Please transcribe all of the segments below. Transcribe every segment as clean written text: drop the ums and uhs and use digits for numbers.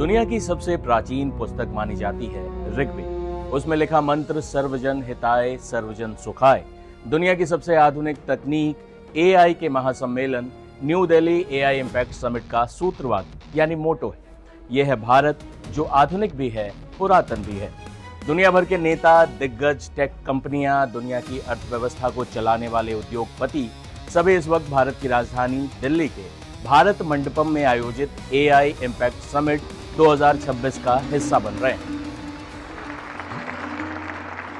दुनिया की सबसे प्राचीन पुस्तक मानी जाती है ऋग्वेद। उसमें लिखा मंत्र सर्वजन हिताय सर्वजन सुखाय। दुनिया की सबसे आधुनिक तकनीक एआई के महासम्मेलन new Delhi AI impact summit का सूत्रवाद यानी मोटो है। यह है भारत, जो आधुनिक भी है, पुरातन भी है। दुनिया भर के नेता, दिग्गज, टेक कंपनियां, दुनिया की अर्थव्यवस्था को चलाने वाले उद्योगपति सभी इस वक्त भारत की राजधानी दिल्ली के भारत मंडपम में आयोजित एआई इम्पैक्ट समिट 2026 का हिस्सा बन रहे हैं।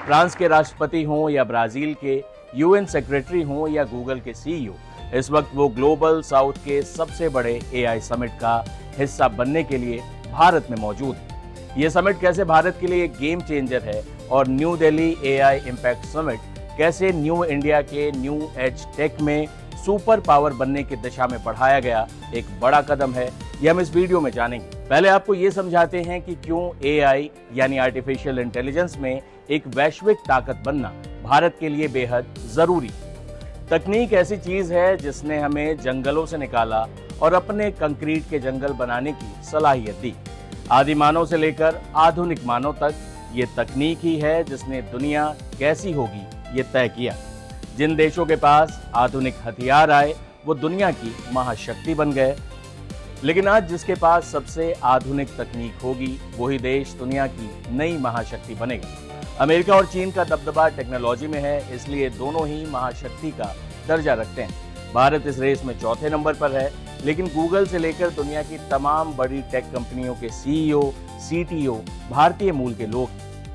फ्रांस के राष्ट्रपति हों या ब्राजील के यूएन सेक्रेटरी हों या गूगल के सीईओ, इस वक्त वो ग्लोबल साउथ के सबसे बड़े एआई समिट का हिस्सा बनने के लिए भारत में मौजूद है। ये समिट कैसे भारत के लिए एक गेम चेंजर है और new Delhi AI impact summit कैसे न्यू इंडिया के न्यू एज टेक में सुपर पावर बनने की दिशा में बढ़ाया गया एक बड़ा कदम है, ये हम इस वीडियो में जानेंगे। पहले आपको ये समझाते हैं कि क्यों एआई यानी आर्टिफिशियल इंटेलिजेंस में एक वैश्विक ताकत बनना भारत के लिए बेहद जरूरी। तकनीक ऐसी चीज है जिसने हमें जंगलों से निकाला और अपने कंक्रीट के जंगल बनाने की सलाहियत दी। आदि मानव से लेकर आधुनिक मानव तक ये तकनीक ही है जिसने दुनिया कैसी होगी ये तय किया। जिन देशों के पास आधुनिक हथियार आए वो दुनिया की महाशक्ति बन गए, लेकिन आज जिसके पास सबसे आधुनिक तकनीक होगी वही देश दुनिया की नई महाशक्ति बनेगा। अमेरिका और चीन का दबदबा टेक्नोलॉजी में है, इसलिए दोनों ही महाशक्ति का दर्जा रखते हैं। भारत इस रेस में चौथे नंबर पर है, लेकिन गूगल से लेकर दुनिया की तमाम बड़ी टेक कंपनियों के सीईओ, सीटीओ भारतीय मूल के लोग।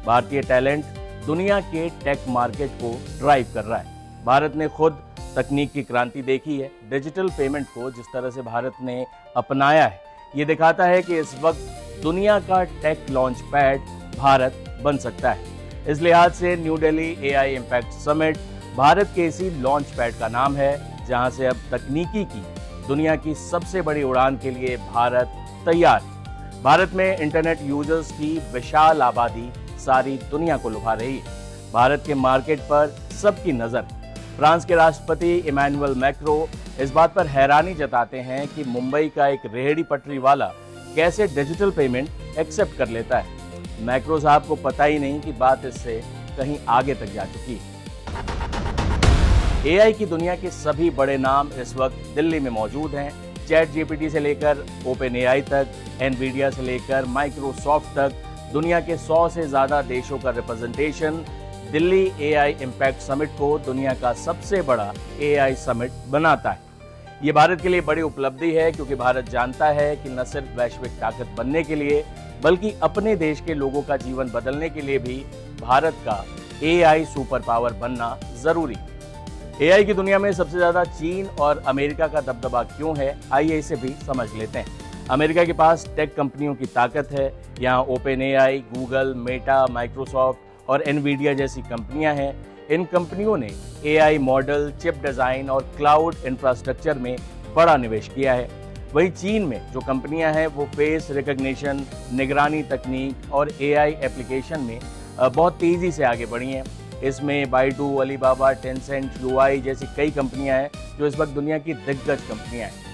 भारतीय टैलेंट दुनिया के टेक मार्केट को ड्राइव कर रहा है। भारत ने खुद तकनीक की क्रांति देखी है। डिजिटल पेमेंट को जिस तरह से भारत ने अपनाया है, ये दिखाता है कि इस वक्त दुनिया का टेक लॉन्च पैड भारत बन सकता है। इस लिहाज से new Delhi AI impact summit Bharat के इसी लॉन्च पैड का नाम है, जहां से अब तकनीकी की दुनिया की सबसे बड़ी उड़ान के लिए भारत तैयार है। भारत में इंटरनेट यूजर्स की विशाल आबादी सारी दुनिया को लुभा रही है। भारत के मार्केट पर सबकी नजर। फ्रांस के राष्ट्रपति इमैनुअल मैक्रो इस बात पर हैरानी जताते हैं कि मुंबई का एक रेहड़ी पटरी वाला कैसे डिजिटल पेमेंट एक्सेप्ट कर लेता है। मैक्रो साहब को पता ही नहीं कि बात इससे कहीं आगे तक जा चुकी है। एआई की दुनिया के सभी बड़े नाम इस वक्त दिल्ली में मौजूद हैं। चैट जीपीटी से लेकर ओपन एआई तक, एनवीडिया से लेकर माइक्रोसॉफ्ट तक, दुनिया के 100 से ज्यादा देशों का representation Delhi AI impact summit को दुनिया का सबसे बड़ा एआई समिट बनाता है। ये भारत के लिए बड़ी उपलब्धि है, क्योंकि भारत जानता है कि न सिर्फ वैश्विक ताकत बनने के लिए बल्कि अपने देश के लोगों का जीवन बदलने के लिए भी भारत का एआई सुपर पावर बनना जरूरी है। एआई की दुनिया में सबसे ज्यादा चीन और अमेरिका का दबदबा क्यों है, आइए इसे भी समझ लेते हैं। अमेरिका के पास टेक कंपनियों की ताकत है। यहाँ open AI, Google, Meta, Microsoft और एनवीडिया जैसी कंपनियां हैं। इन कंपनियों ने एआई मॉडल, चिप डिजाइन और क्लाउड इंफ्रास्ट्रक्चर में बड़ा निवेश किया है। वहीं चीन में जो कंपनियां हैं वो फेस रिकग्निशन, निगरानी तकनीक और एआई एप्लीकेशन में बहुत तेजी से आगे बढ़ी हैं। इसमें बाइडू, अलीबाबा, टेंसेंट, यूआई जैसी कई कंपनियां हैं जो इस वक्त दुनिया की दिग्गज कंपनियां हैं।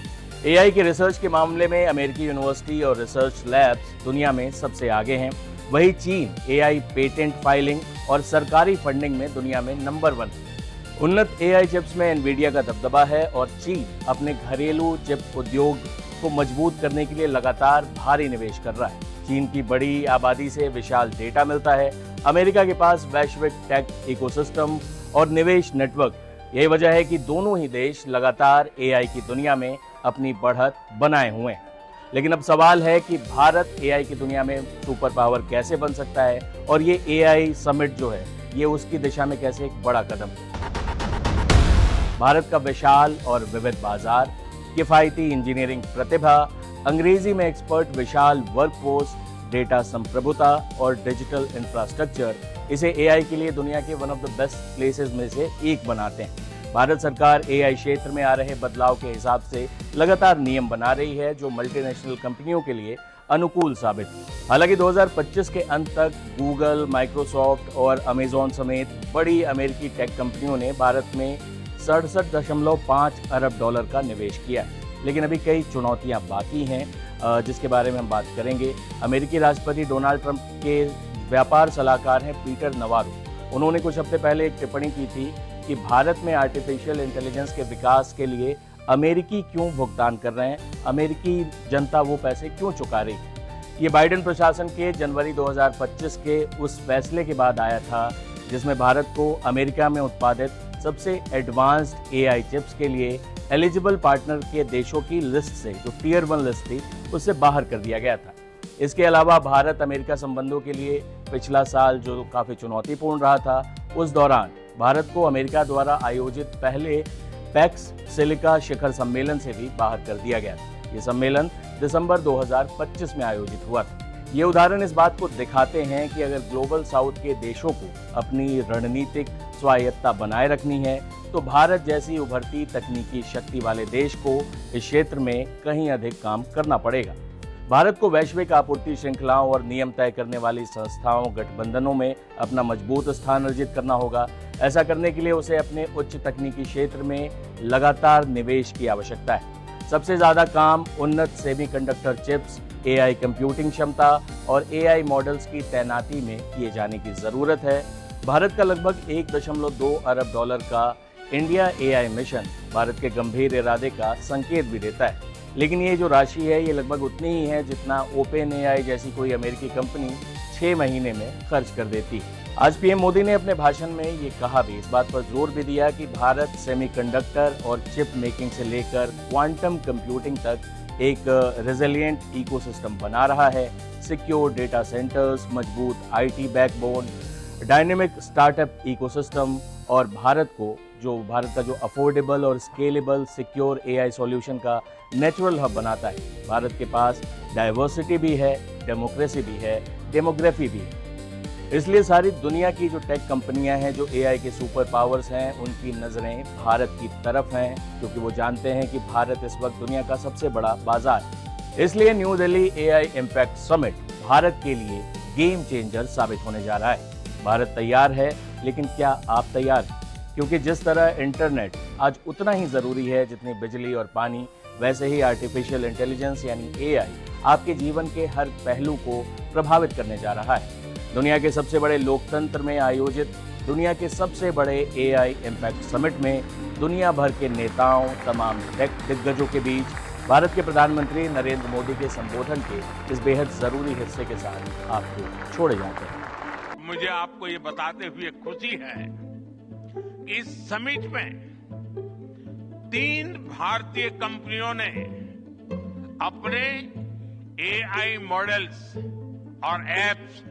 एआई के रिसर्च के मामले में अमेरिकी यूनिवर्सिटी और रिसर्च लैब्स दुनिया में सबसे आगे हैं। वही चीन एआई पेटेंट फाइलिंग और सरकारी फंडिंग में दुनिया में नंबर 1 है। उन्नत एआई चिप्स में एनवीडिया का दबदबा है और चीन अपने घरेलू चिप उद्योग को मजबूत करने के लिए लगातार भारी निवेश कर रहा है। चीन की बड़ी आबादी से विशाल डेटा मिलता है। अमेरिका के पास वैश्विक टेक इकोसिस्टम और निवेश नेटवर्क। यही वजह है कि दोनों ही देश लगातार एआई की दुनिया में अपनी बढ़त बनाए हुए हैं। लेकिन अब सवाल है कि भारत एआई की दुनिया में सुपर पावर कैसे बन सकता है, और ये एआई समिट जो है ये उसकी दिशा में कैसे एक बड़ा कदम है। भारत का विशाल और विविध बाजार, किफायती इंजीनियरिंग प्रतिभा, अंग्रेजी में एक्सपर्ट विशाल वर्कफोर्स, डेटा संप्रभुता और डिजिटल इंफ्रास्ट्रक्चर इसे एआई के लिए दुनिया के one of the best places में से एक बनाते हैं। भारत सरकार एआई क्षेत्र में आ रहे बदलाव के हिसाब से लगातार नियम बना रही है जो मल्टीनेशनल कंपनियों के लिए अनुकूल साबित। हालांकि 2025 के अंत तक गूगल, माइक्रोसॉफ्ट और अमेजॉन समेत बड़ी अमेरिकी टेक कंपनियों ने भारत में 67.5 अरब डॉलर का निवेश किया है। लेकिन अभी कई चुनौतियां बाकी हैं। जिसके बारे में हम बात करेंगे। अमेरिकी राष्ट्रपति डोनाल्ड ट्रंप के व्यापार सलाहकार हैं पीटर नवारो। उन्होंने कुछ हफ्ते पहले एक टिप्पणी की थी कि भारत में आर्टिफिशियल इंटेलिजेंस के विकास के लिए अमेरिकी क्यों भुगतान कर रहे हैं, अमेरिकी जनता वो पैसे क्यों चुका रही है। ये बाइडेन प्रशासन के जनवरी 2025 के उस फैसले के बाद आया था जिसमें भारत को अमेरिका में उत्पादित सबसे एडवांस्ड एआई चिप्स के लिए एलिजिबल पार्टनर के देशों की लिस्ट से, जो टियर 1 लिस्ट थी, उससे बाहर कर दिया गया था। इसके अलावा भारत अमेरिका संबंधों के लिए पिछला साल जो काफी चुनौतीपूर्ण रहा था, उस दौरान भारत को अमेरिका द्वारा आयोजित पहले पैक्स सिलिका शिखर सम्मेलन से भी बाहर कर दिया गया था। ये सम्मेलन दिसंबर 2025 में आयोजित हुआ था। ये उदाहरण इस बात को दिखाते हैं कि अगर ग्लोबल साउथ के देशों को अपनी रणनीतिक स्वायत्तता बनाए रखनी है तो भारत जैसी उभरती तकनीकी शक्ति वाले देश को इस क्षेत्र में कहीं अधिक काम करना पड़ेगा। भारत को वैश्विक आपूर्ति श्रृंखलाओं और नियम तय करने वाली संस्थाओं, गठबंधनों में अपना मजबूत स्थान अर्जित करना होगा। ऐसा करने के लिए उसे अपने उच्च तकनीकी क्षेत्र में लगातार निवेश की आवश्यकता है। सबसे ज्यादा काम उन्नत सेमीकंडक्टर चिप्स, एआई कंप्यूटिंग क्षमता और एआई मॉडल्स की तैनाती में किए जाने की जरूरत है। भारत का लगभग 1.2 अरब डॉलर का इंडिया एआई मिशन भारत के गंभीर इरादे का संकेत भी देता है। लेकिन ये जो राशि है ये लगभग उतनी ही है जितना ओपन एआई जैसी कोई अमेरिकी कंपनी 6 महीने में खर्च कर देती है। आज पीएम मोदी ने अपने भाषण में ये कहा भी, इस बात पर जोर भी दिया कि भारत सेमीकंडक्टर और चिप मेकिंग से लेकर क्वांटम कंप्यूटिंग तक एक रेजिलिएंट इकोसिस्टम बना रहा है। सिक्योर डेटा सेंटर्स, मजबूत IT backbone, dynamic startup ecosystem और भारत का जो अफोर्डेबल और स्केलेबल सिक्योर एआई सॉल्यूशन का नेचुरल हब बनाता है। भारत के पास डाइवर्सिटी भी है, डेमोक्रेसी भी है, डेमोग्राफी भी है। इसलिए सारी दुनिया की जो टेक कंपनियां हैं, जो एआई के सुपर पावर्स हैं, उनकी नजरें भारत की तरफ हैं, क्योंकि वो जानते हैं कि भारत इस वक्त दुनिया का सबसे बड़ा बाजार है। इसलिए new Delhi AI impact summit Bharat के लिए गेम चेंजर साबित होने जा रहा है। भारत तैयार है, लेकिन क्या आप तैयार हैं? क्योंकि जिस तरह इंटरनेट आज उतना ही जरूरी है जितनी बिजली और पानी, वैसे ही आर्टिफिशियल इंटेलिजेंस यानी एआई आपके जीवन के हर पहलू को प्रभावित करने जा रहा है। दुनिया के सबसे बड़े लोकतंत्र में आयोजित दुनिया के सबसे बड़े एआई इम्पैक्ट समिट में दुनिया भर के नेताओं, तमाम टेक दिग्गजों के बीच भारत के प्रधानमंत्री नरेंद्र मोदी के संबोधन के इस बेहद जरूरी हिस्से के साथ आपको छोड़े जाते हैं। मुझे आपको ये बताते हुए खुशी है कि इस समिट में 3 भारतीय कंपनियों ने अपने एआई मॉडल्स और एप्स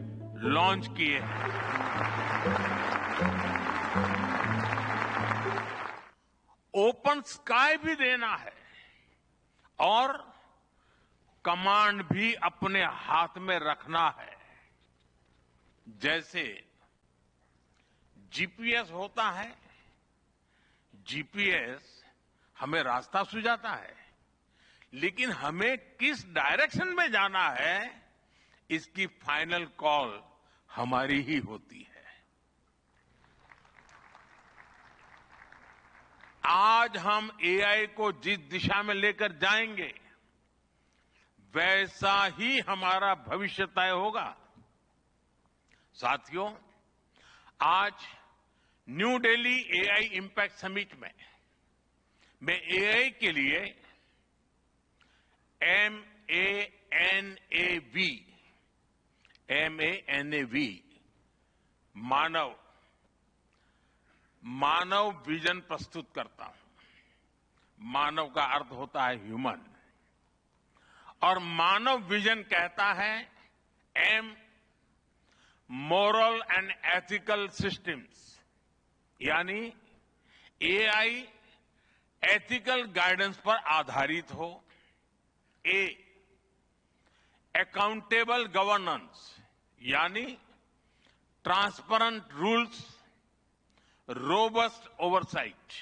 लॉन्च किए हैं। ओपन स्काई भी देना है और कमांड भी अपने हाथ में रखना है। जैसे जीपीएस होता है, जीपीएस हमें रास्ता सुझाता है, लेकिन हमें किस डायरेक्शन में जाना है इसकी फाइनल कॉल हमारी ही होती है। आज हम एआई को जिस दिशा में लेकर जाएंगे वैसा ही हमारा भविष्य तय होगा। साथियों, आज new Delhi AI impact summit में मैं एआई के लिए MANAV मानव विजन प्रस्तुत करता हूं। मानव का अर्थ होता है ह्यूमन, और मानव विजन कहता है M moral and ethical systems, यानी एआई एथिकल गाइडेंस पर आधारित हो। A अकाउंटेबल गवर्नेंस, यानी ट्रांसपेरेंट रूल्स, रोबस्ट ओवरसाइट।